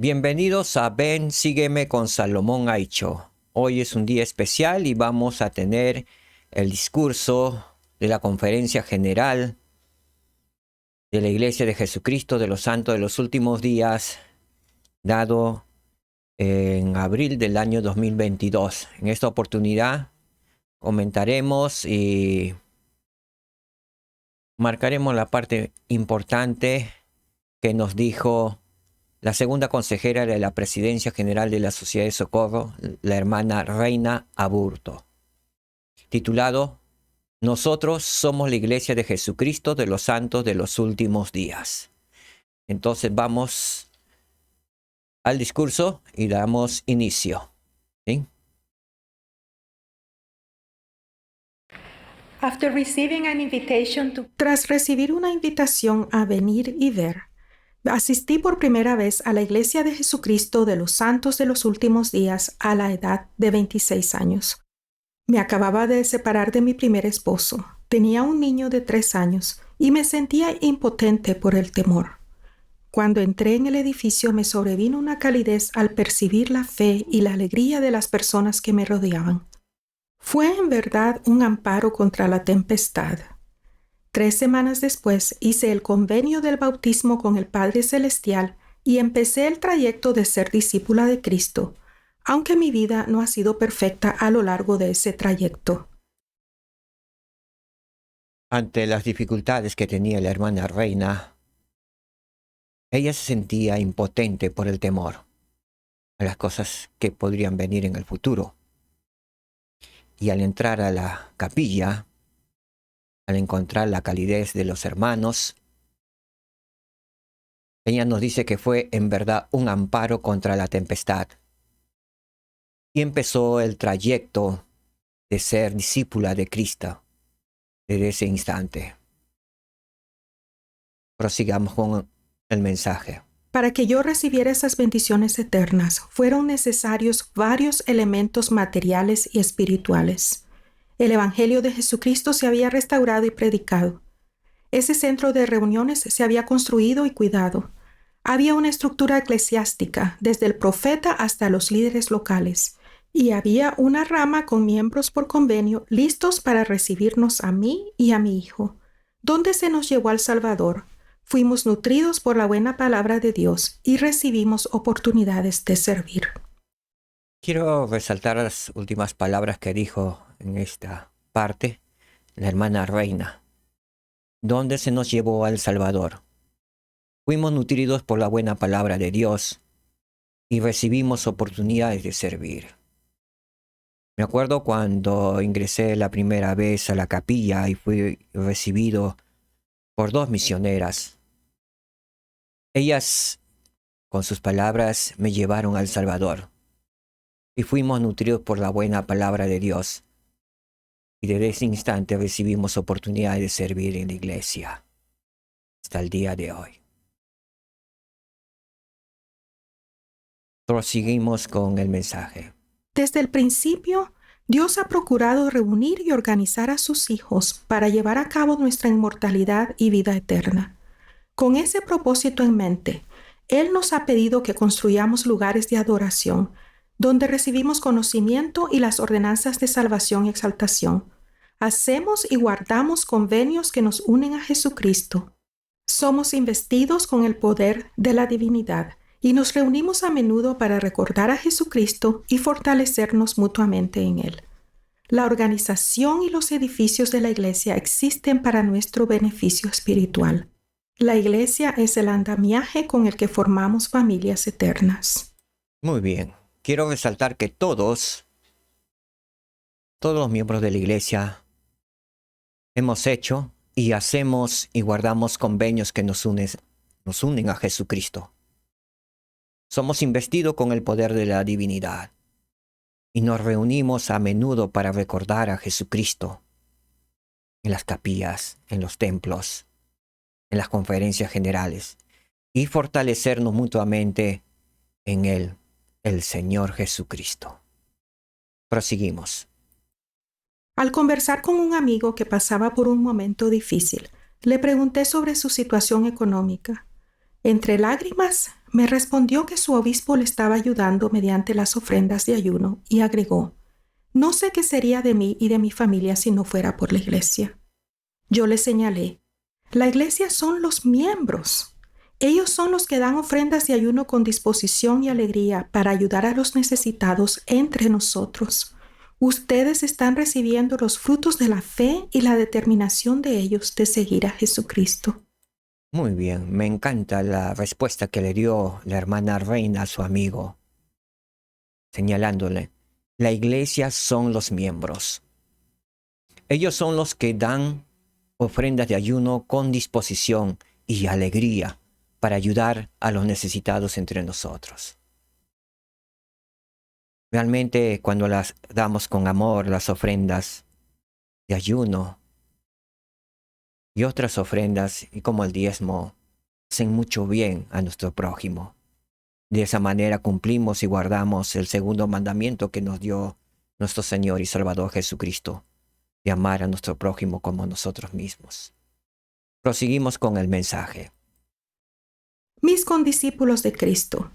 Bienvenidos a Ven, sígueme con Salomón Aicho. Hoy es un día especial y vamos a tener el discurso de la Conferencia General de la Iglesia de Jesucristo de los Santos de los Últimos Días, dado en abril del año 2022. En esta oportunidad comentaremos y marcaremos la parte importante que nos dijo la segunda consejera de la Presidencia General de la Sociedad de Socorro, la hermana Reina Aburto, titulado Nosotros somos la Iglesia de Jesucristo de los Santos de los Últimos Días. Entonces vamos al discurso y damos inicio. ¿Sí? Tras recibir una invitación a venir y ver, asistí por primera vez a la Iglesia de Jesucristo de los Santos de los Últimos Días a la edad de 26 años. Me acababa de separar de mi primer esposo. Tenía un niño de 3 años y me sentía impotente por el temor. Cuando entré en el edificio me sobrevino una calidez al percibir la fe y la alegría de las personas que me rodeaban. Fue en verdad un amparo contra la tempestad. 3 semanas después hice el convenio del bautismo con el Padre Celestial y empecé el trayecto de ser discípula de Cristo, aunque mi vida no ha sido perfecta a lo largo de ese trayecto. Ante las dificultades que tenía la hermana Reina, ella se sentía impotente por el temor a las cosas que podrían venir en el futuro. Y al entrar a la capilla, al encontrar la calidez de los hermanos, ella nos dice que fue en verdad un amparo contra la tempestad. Y empezó el trayecto de ser discípula de Cristo desde ese instante. Prosigamos con el mensaje. Para que yo recibiera esas bendiciones eternas, fueron necesarios varios elementos materiales y espirituales. El Evangelio de Jesucristo se había restaurado y predicado. Ese centro de reuniones se había construido y cuidado. Había una estructura eclesiástica, desde el profeta hasta los líderes locales, y había una rama con miembros por convenio listos para recibirnos a mí y a mi hijo. ¿Dónde se nos llevó al Salvador? Fuimos nutridos por la buena palabra de Dios y recibimos oportunidades de servir. Quiero resaltar las últimas palabras que dijo en esta parte la hermana Reina. ¿Dónde se nos llevó al Salvador? Fuimos nutridos por la buena palabra de Dios y recibimos oportunidades de servir. Me acuerdo cuando ingresé la primera vez a la capilla y fui recibido por 2 misioneras. Ellas, con sus palabras, me llevaron al Salvador y fuimos nutridos por la buena palabra de Dios. Y desde ese instante recibimos oportunidades de servir en la iglesia hasta el día de hoy. Proseguimos con el mensaje. Desde el principio, Dios ha procurado reunir y organizar a sus hijos para llevar a cabo nuestra inmortalidad y vida eterna. Con ese propósito en mente, Él nos ha pedido que construyamos lugares de adoración, donde recibimos conocimiento y las ordenanzas de salvación y exaltación. Hacemos y guardamos convenios que nos unen a Jesucristo. Somos investidos con el poder de la divinidad y nos reunimos a menudo para recordar a Jesucristo y fortalecernos mutuamente en Él. La organización y los edificios de la iglesia existen para nuestro beneficio espiritual. La iglesia es el andamiaje con el que formamos familias eternas. Muy bien. Quiero resaltar que todos los miembros de la iglesia hemos hecho y hacemos y guardamos convenios que nos unen a Jesucristo. Somos investidos con el poder de la divinidad y nos reunimos a menudo para recordar a Jesucristo en las capillas, en los templos, en las conferencias generales y fortalecernos mutuamente en Él, el Señor Jesucristo. Proseguimos. Al conversar con un amigo que pasaba por un momento difícil, le pregunté sobre su situación económica. Entre lágrimas, me respondió que su obispo le estaba ayudando mediante las ofrendas de ayuno y agregó: no sé qué sería de mí y de mi familia si no fuera por la iglesia. Yo le señalé: la iglesia son los miembros. Ellos son los que dan ofrendas de ayuno con disposición y alegría para ayudar a los necesitados entre nosotros. Ustedes están recibiendo los frutos de la fe y la determinación de ellos de seguir a Jesucristo. Muy bien, me encanta la respuesta que le dio la hermana Reina a su amigo, señalándole: la iglesia son los miembros. Ellos son los que dan ofrendas de ayuno con disposición y alegría para ayudar a los necesitados entre nosotros. Realmente, cuando las damos con amor, las ofrendas de ayuno y otras ofrendas, y como el diezmo, hacen mucho bien a nuestro prójimo. De esa manera cumplimos y guardamos el segundo mandamiento que nos dio nuestro Señor y Salvador Jesucristo, de amar a nuestro prójimo como nosotros mismos. Proseguimos con el mensaje. Mis condiscípulos de Cristo,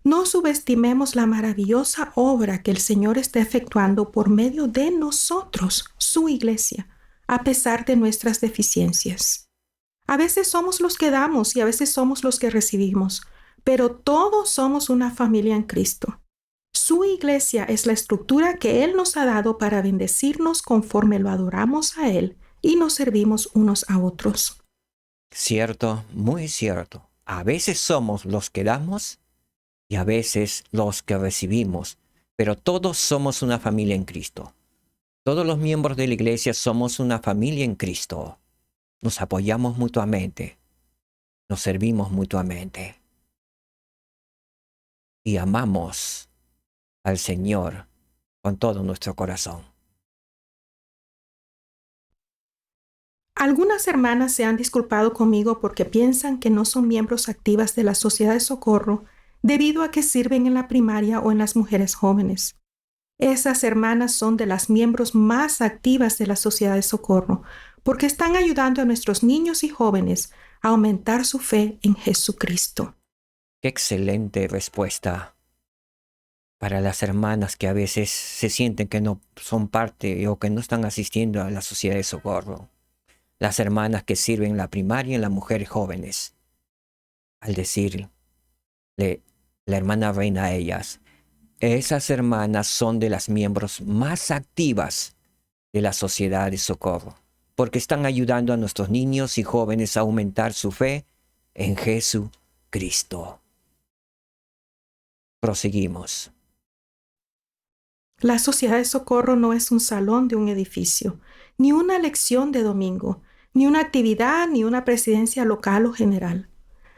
no subestimemos la maravillosa obra que el Señor está efectuando por medio de nosotros, su iglesia, a pesar de nuestras deficiencias. A veces somos los que damos y a veces somos los que recibimos, pero todos somos una familia en Cristo. Su iglesia es la estructura que Él nos ha dado para bendecirnos conforme lo adoramos a Él y nos servimos unos a otros. Cierto, muy cierto. A veces somos los que damos y a veces los que recibimos, pero todos somos una familia en Cristo. Todos los miembros de la iglesia somos una familia en Cristo. Nos apoyamos mutuamente, nos servimos mutuamente y amamos al Señor con todo nuestro corazón. Algunas hermanas se han disculpado conmigo porque piensan que no son miembros activas de la Sociedad de Socorro debido a que sirven en la primaria o en las mujeres jóvenes. Esas hermanas son de las miembros más activas de la Sociedad de Socorro porque están ayudando a nuestros niños y jóvenes a aumentar su fe en Jesucristo. Qué excelente respuesta para las hermanas que a veces se sienten que no son parte o que no están asistiendo a la Sociedad de Socorro. Las hermanas que sirven en la primaria y en las mujeres jóvenes. Al decirle la hermana Reina a ellas: esas hermanas son de las miembros más activas de la Sociedad de Socorro, porque están ayudando a nuestros niños y jóvenes a aumentar su fe en Jesucristo. Proseguimos. La Sociedad de Socorro no es un salón de un edificio, ni una lección de domingo, ni una actividad, ni una presidencia local o general.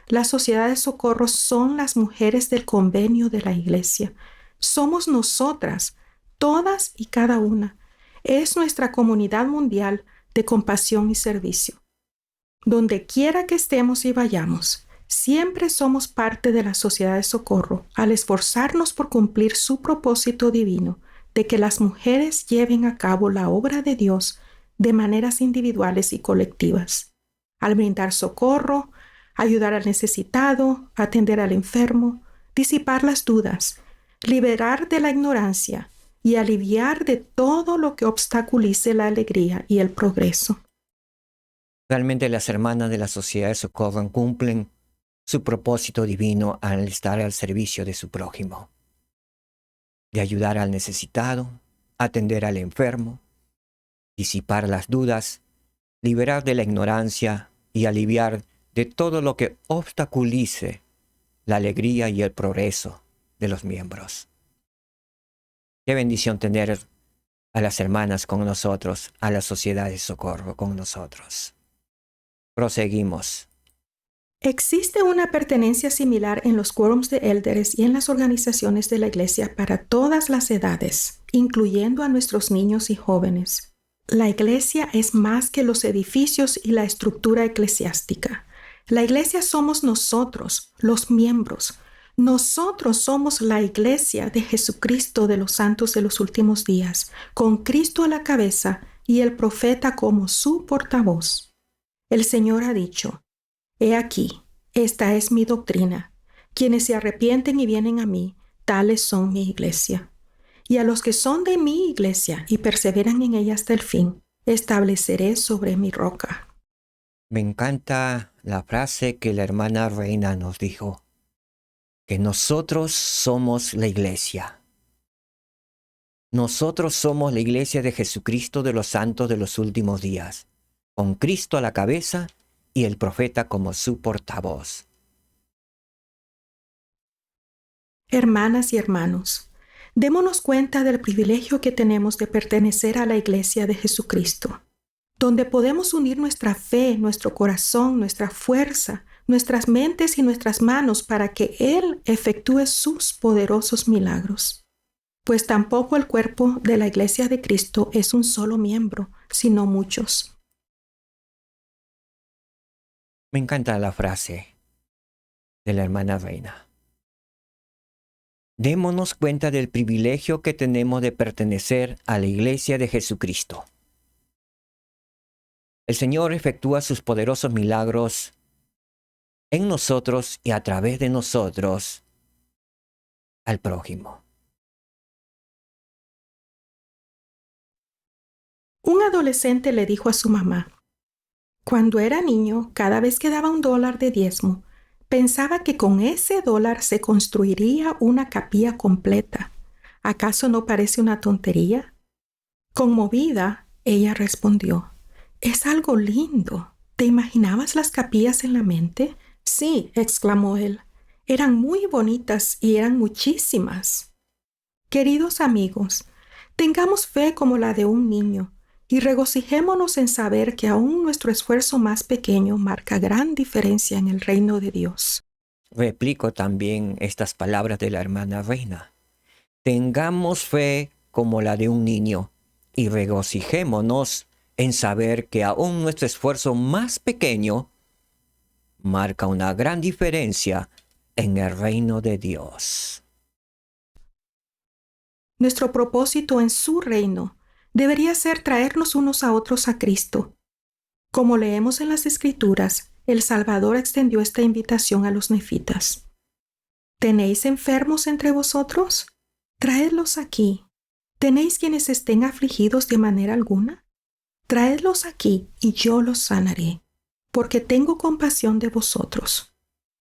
La Sociedad de Socorro son las mujeres del convenio de la iglesia. Somos nosotras, todas y cada una. Es nuestra comunidad mundial de compasión y servicio. Donde quiera que estemos y vayamos, siempre somos parte de la Sociedad de Socorro al esforzarnos por cumplir su propósito divino de que las mujeres lleven a cabo la obra de Dios de maneras individuales y colectivas, al brindar socorro, ayudar al necesitado, atender al enfermo, disipar las dudas, liberar de la ignorancia y aliviar de todo lo que obstaculice la alegría y el progreso. Realmente las hermanas de la Sociedad de Socorro cumplen su propósito divino al estar al servicio de su prójimo, de ayudar al necesitado, atender al enfermo, disipar las dudas, liberar de la ignorancia y aliviar de todo lo que obstaculice la alegría y el progreso de los miembros. Qué bendición tener a las hermanas con nosotros, a la Sociedad de Socorro con nosotros. Proseguimos. Existe una pertenencia similar en los quórums de élderes y en las organizaciones de la iglesia para todas las edades, incluyendo a nuestros niños y jóvenes. La iglesia es más que los edificios y la estructura eclesiástica. La iglesia somos nosotros, los miembros. Nosotros somos la iglesia de Jesucristo de los santos de los últimos días, con Cristo a la cabeza y el profeta como su portavoz. El Señor ha dicho: He aquí, esta es mi doctrina, Quienes se arrepienten y vienen a mí, tales son mi iglesia. Y a los que son de mi iglesia y perseveran en ella hasta el fin, estableceré sobre mi roca. Me encanta la frase que la hermana Reina nos dijo, que nosotros somos la iglesia. Nosotros somos la iglesia de Jesucristo de los santos de los últimos días, con Cristo a la cabeza y el profeta como su portavoz. Hermanas y hermanos, démonos cuenta del privilegio que tenemos de pertenecer a la iglesia de Jesucristo, donde podemos unir nuestra fe, nuestro corazón, nuestra fuerza, nuestras mentes y nuestras manos para que Él efectúe sus poderosos milagros. Pues tampoco el cuerpo de la iglesia de Cristo es un solo miembro, sino muchos. Me encanta la frase de la hermana Reina. Démonos cuenta del privilegio que tenemos de pertenecer a la iglesia de Jesucristo. El Señor efectúa sus poderosos milagros en nosotros y a través de nosotros al prójimo. Un adolescente le dijo a su mamá: cuando era niño, cada vez que daba $1 de diezmo, pensaba que con ese $1 se construiría una capilla completa. ¿Acaso no parece una tontería? Conmovida, ella respondió: es algo lindo. ¿Te imaginabas las capillas en la mente? Sí, exclamó él. Eran muy bonitas y eran muchísimas. Queridos amigos, tengamos fe como la de un niño y regocijémonos en saber que aún nuestro esfuerzo más pequeño marca gran diferencia en el reino de Dios. Replico también estas palabras de la hermana Reina. Tengamos fe como la de un niño y regocijémonos en saber que aún nuestro esfuerzo más pequeño marca una gran diferencia en el reino de Dios. Nuestro propósito en su reino debería ser traernos unos a otros a Cristo. Como leemos en las Escrituras, el Salvador extendió esta invitación a los nefitas. ¿Tenéis enfermos entre vosotros? Traedlos aquí. ¿Tenéis quienes estén afligidos de manera alguna? Traedlos aquí y yo los sanaré, porque tengo compasión de vosotros.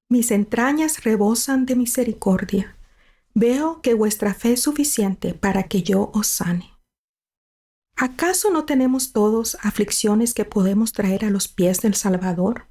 Mis entrañas rebosan de misericordia. Veo que vuestra fe es suficiente para que yo os sane. ¿Acaso no tenemos todos aflicciones que podemos traer a los pies del Salvador?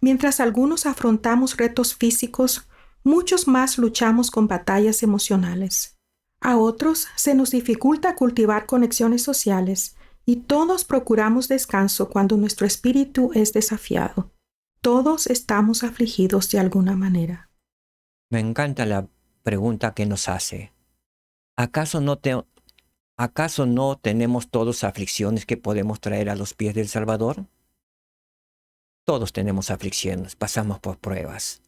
Mientras algunos afrontamos retos físicos, muchos más luchamos con batallas emocionales. A otros se nos dificulta cultivar conexiones sociales y todos procuramos descanso cuando nuestro espíritu es desafiado. Todos estamos afligidos de alguna manera. Me encanta la pregunta que nos hace. ¿Acaso no tenemos todos aflicciones que podemos traer a los pies del Salvador? Todos tenemos aflicciones, pasamos por pruebas.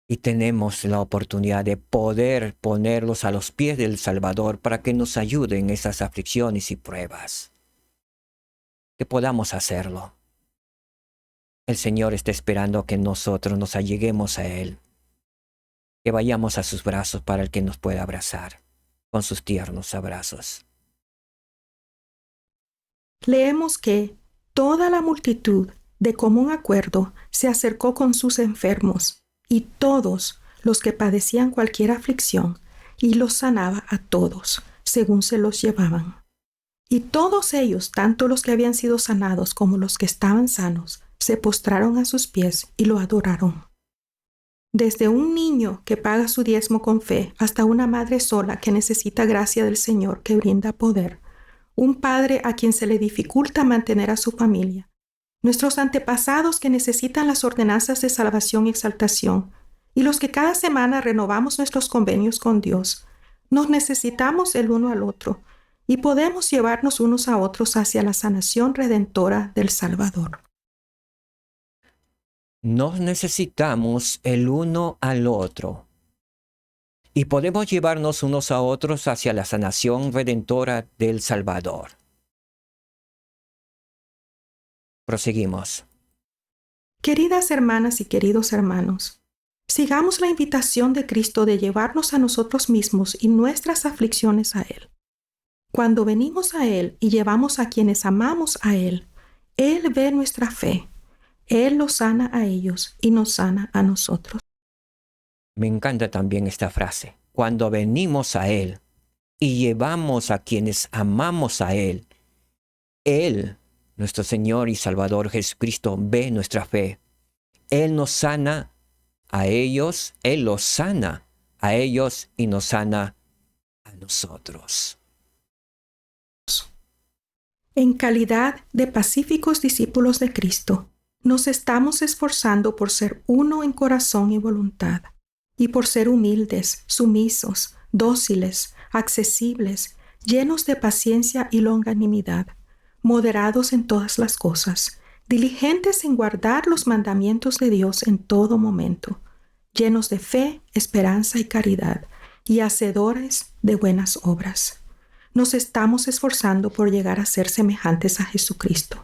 Y tenemos la oportunidad de poder ponerlos a los pies del Salvador para que nos ayuden en esas aflicciones y pruebas. Que podamos hacerlo. El Señor está esperando que nosotros nos alleguemos a Él. Que vayamos a sus brazos para el que nos pueda abrazar con sus tiernos abrazos. Leemos que toda la multitud de común acuerdo se acercó con sus enfermos y todos los que padecían cualquier aflicción, y los sanaba a todos, según se los llevaban. Y todos ellos, tanto los que habían sido sanados como los que estaban sanos, se postraron a sus pies y lo adoraron. Desde un niño que paga su diezmo con fe hasta una madre sola que necesita gracia del Señor que brinda poder, un padre a quien se le dificulta mantener a su familia, nuestros antepasados que necesitan las ordenanzas de salvación y exaltación, y los que cada semana renovamos nuestros convenios con Dios, nos necesitamos el uno al otro y podemos llevarnos unos a otros hacia la sanación redentora del Salvador. Nos necesitamos el uno al otro y podemos llevarnos unos a otros hacia la sanación redentora del Salvador. Proseguimos. Queridas hermanas y queridos hermanos, Sigamos la invitación de Cristo de llevarnos a nosotros mismos y nuestras aflicciones a Él. Cuando venimos a Él y llevamos a quienes amamos a Él ve nuestra fe. Él los sana a ellos y nos sana a nosotros. Me encanta también esta frase. Cuando venimos a Él y llevamos a quienes amamos a Él, nuestro Señor y Salvador Jesucristo, ve nuestra fe. Él nos sana a ellos, Él los sana a ellos y nos sana a nosotros. En calidad de pacíficos discípulos de Cristo, nos estamos esforzando por ser uno en corazón y voluntad, y por ser humildes, sumisos, dóciles, accesibles, llenos de paciencia y longanimidad, moderados en todas las cosas, diligentes en guardar los mandamientos de Dios en todo momento, llenos de fe, esperanza y caridad, y hacedores de buenas obras. Nos estamos esforzando por llegar a ser semejantes a Jesucristo.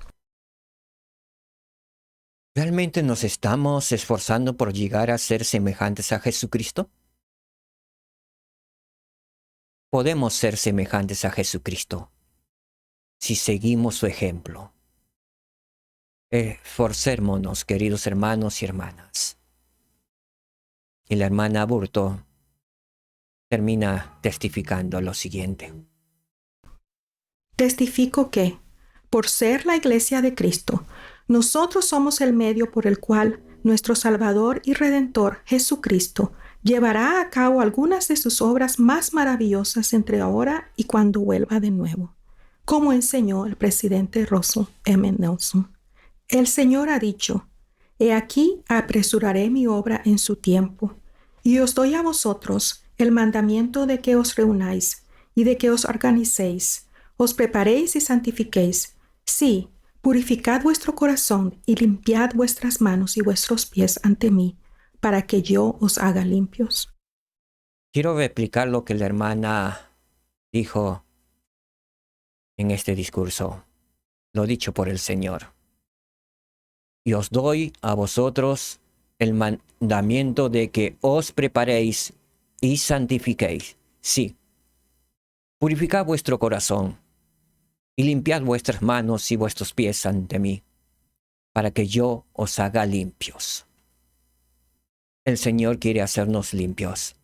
¿Realmente nos estamos esforzando por llegar a ser semejantes a Jesucristo? Podemos ser semejantes a Jesucristo si seguimos su ejemplo. Esforcémonos, queridos hermanos y hermanas. Y la hermana Aburto termina testificando lo siguiente. Testifico que, por ser la Iglesia de Cristo, nosotros somos el medio por el cual nuestro Salvador y Redentor, Jesucristo, llevará a cabo algunas de sus obras más maravillosas entre ahora y cuando vuelva de nuevo, como enseñó el presidente Russell M. Nelson. El Señor ha dicho: «He aquí apresuraré mi obra en su tiempo, y os doy a vosotros el mandamiento de que os reunáis y de que os organicéis, os preparéis y santifiquéis. Sí, purificad vuestro corazón y limpiad vuestras manos y vuestros pies ante mí, para que yo os haga limpios». Quiero replicar lo que la hermana dijo en este discurso, lo dicho por el Señor. Y os doy a vosotros el mandamiento de que os preparéis y santifiquéis. Sí, purificad vuestro corazón y limpiad vuestras manos y vuestros pies ante mí, para que yo os haga limpios. El Señor quiere hacernos limpios.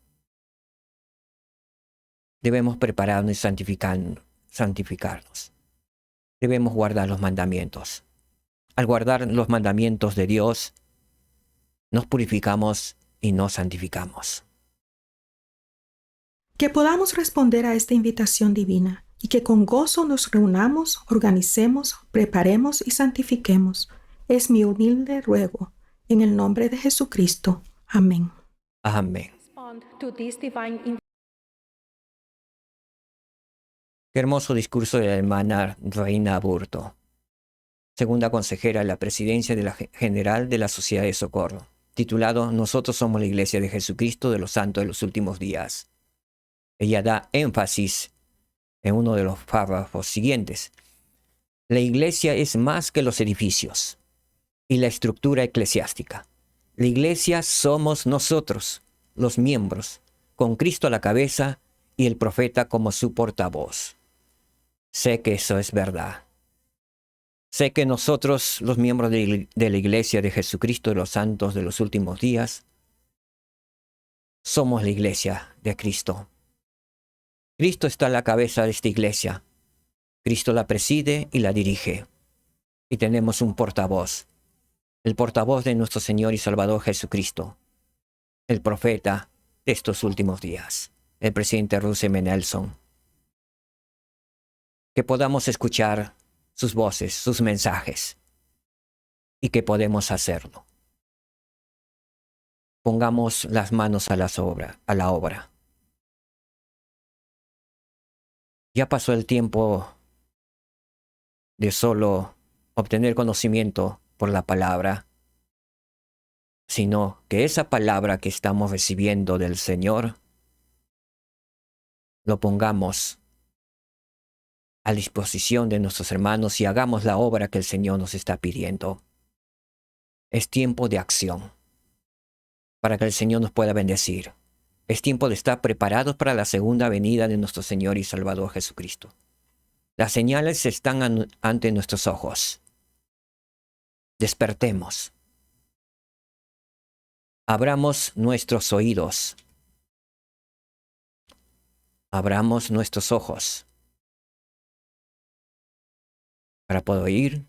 Debemos prepararnos y santificarnos. Debemos guardar los mandamientos. Al guardar los mandamientos de Dios, nos purificamos y nos santificamos. Que podamos responder a esta invitación divina y que con gozo nos reunamos, organicemos, preparemos y santifiquemos. Es mi humilde ruego, en el nombre de Jesucristo. Amén. Amén. Qué hermoso discurso de la hermana Reina Aburto, segunda consejera de la presidencia de la General de la Sociedad de Socorro, titulado «Nosotros somos la Iglesia de Jesucristo de los Santos de los Últimos Días». Ella da énfasis en uno de los párrafos siguientes. La Iglesia es más que los edificios y la estructura eclesiástica. La Iglesia somos nosotros, los miembros, con Cristo a la cabeza y el profeta como su portavoz. Sé que eso es verdad. Sé que nosotros, los miembros de la Iglesia de Jesucristo de los Santos de los Últimos Días, somos la Iglesia de Cristo. Cristo está a la cabeza de esta Iglesia. Cristo la preside y la dirige. Y tenemos un portavoz, el portavoz de nuestro Señor y Salvador Jesucristo, el profeta de estos últimos días, el presidente Russell M. Nelson. Que podamos escuchar sus voces, sus mensajes, y que podemos hacerlo. Pongamos las manos a la obra. Ya pasó el tiempo de solo obtener conocimiento por la palabra, sino que esa palabra que estamos recibiendo del Señor lo pongamos a disposición de nuestros hermanos y hagamos la obra que el Señor nos está pidiendo. Es tiempo de acción para que el Señor nos pueda bendecir. Es tiempo de estar preparados para la segunda venida de nuestro Señor y Salvador Jesucristo. Las señales están ante nuestros ojos. Despertemos. Abramos nuestros oídos. Abramos nuestros ojos para poder oír,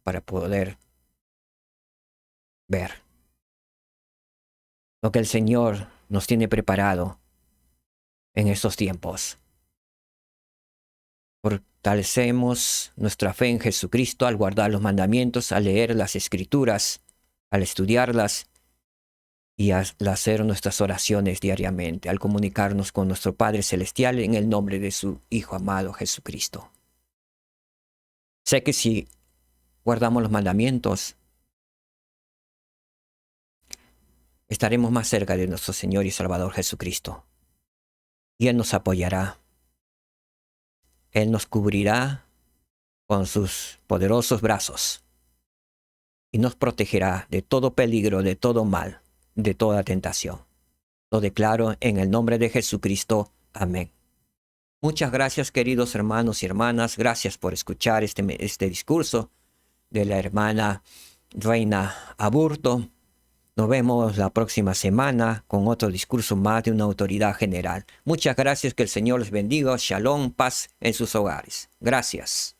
para poder ver lo que el Señor nos tiene preparado en estos tiempos. Fortalecemos nuestra fe en Jesucristo al guardar los mandamientos, al leer las Escrituras, al estudiarlas y al hacer nuestras oraciones diariamente, al comunicarnos con nuestro Padre Celestial en el nombre de su Hijo amado Jesucristo. Sé que si guardamos los mandamientos, estaremos más cerca de nuestro Señor y Salvador Jesucristo. Y Él nos apoyará. Él nos cubrirá con sus poderosos brazos y nos protegerá de todo peligro, de todo mal, de toda tentación. Lo declaro en el nombre de Jesucristo. Amén. Muchas gracias, queridos hermanos y hermanas. Gracias por escuchar este discurso de la hermana Reina Aburto. Nos vemos la próxima semana con otro discurso más de una autoridad general. Muchas gracias, que el Señor les bendiga. Shalom, paz en sus hogares. Gracias.